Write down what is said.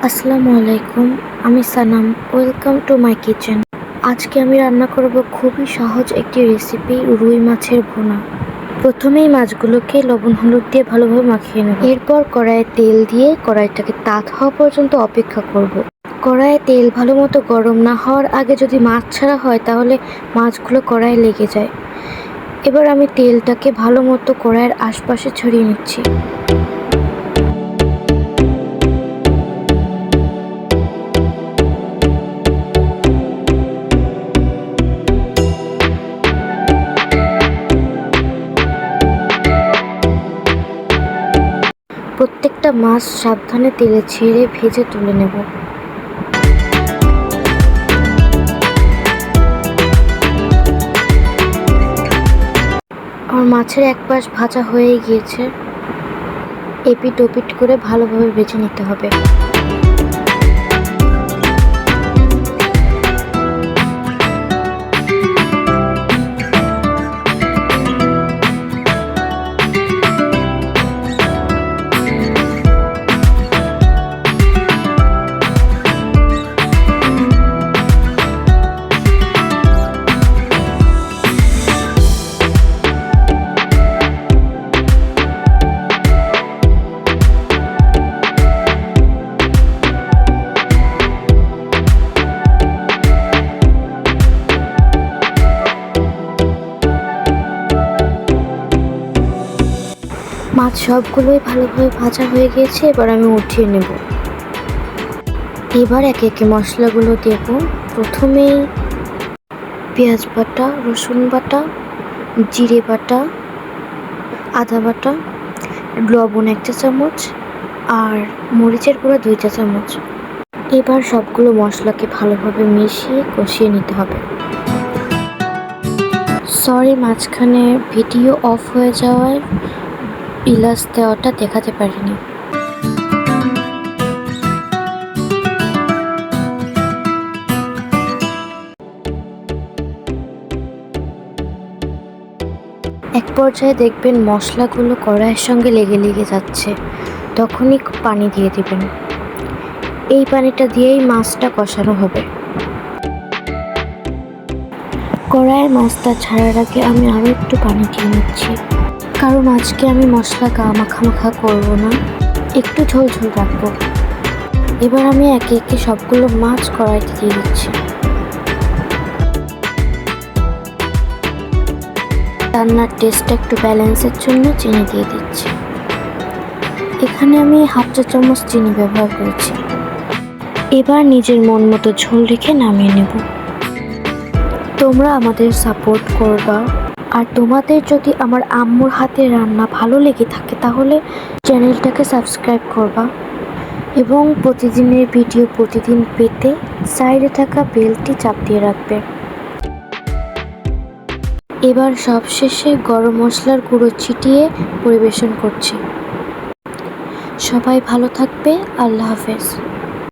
আসসালামু আলাইকুম, আমি Sanam. Welcome to my kitchen. আজকে আমি রান্না করব খুবই সহজ একটি রেসিপি, রুই মাছের ভুনা। প্রথমেই মাছগুলোকে লবণ হলুদ দিয়ে ভালোভাবে মাখিয়ে নেব। এরপর কড়াইয়ে তেল দিয়ে কড়াইটাকে তাত হওয়া পর্যন্ত অপেক্ষা করব। কড়াইয়ে তেল ভালো মতো গরম না হওয়ার আগে যদি মাছ ছাড়া হয় তাহলে মাছগুলো কড়াইয়ে লেগে যায়। এবার আমি তেলটাকে ভালো মতো কড়াইয়ের আশপাশে ছড়িয়ে নিচ্ছি। প্রত্যেকটা মাছ সাবধানে তেলে ছেড়ে ভেজে তুলে নেব। আমার মাছের এক পাশ ভাজা হয়ে গিয়েছে। এপিট ওপিট করে ভালোভাবে ভেজে নিতে হবে। মাছ সবগুলোই ভালোভাবে ভাজা হয়ে গিয়েছে, এবার আমি উঠিয়ে নেব। এবার একে একে মশলাগুলো দেব। প্রথমেই পেঁয়াজ বাটা, রসুন বাটা, জিরে বাটা, আদা বাটা, লবণ 1 চা চামচ আর মরিচের গুঁড়ো 2 চা চামচ। এবার সবগুলো মশলাকে ভালোভাবে মিশিয়ে কষিয়ে নিতে হবে। সরি, মাঝখানে ভিডিও অফ হয়ে যাওয়ায় ইলাচ দেওয়াটা দেখাতে পারিনি। এক পর্যায়ে দেখবেন মশলাগুলো কড়াইয়ের সঙ্গে লেগে লেগে যাচ্ছে, তখনই পানি দিয়ে দিবেন। এই পানিটা দিয়েই মাছটা কষানো হবে। কড়াইয়ের মাছটা ছাড়ার আগে আমি আরও একটু পানি দিয়ে নিচ্ছি, কারণ আজকে আমি মশলা মাখা মাখা করবো না, একটু ঝোল ঝোল রাখবো। এবার আমি একে একে সবগুলো মাছ কড়াইতে দিয়ে দিচ্ছি। রান্নার টেস্টটা একটু ব্যালেন্সের জন্য চিনি দিয়ে দিচ্ছি। এখানে আমি 1/2 চা চামচ চিনি ব্যবহার করেছি। এবার নিজের মন মতো ঝোল রেখে নামিয়ে নেব। তোমরা আমাদের সাপোর্ট করবা, আর তোমাদের যদি আমার আম্মুর হাতের রান্না ভালো লেগে থাকে তাহলে চ্যানেলটাকে সাবস্ক্রাইব করবা এবং প্রতিদিনের ভিডিও প্রতিদিন পেতে সাইডে থাকা বেলটি চাপ দিয়ে রাখবে। এবার সবশেষে গরম মশলার গুঁড়ো ছিটিয়ে পরিবেশন করছি। সবাই ভালো থাকবে। আল্লাহ হাফেজ।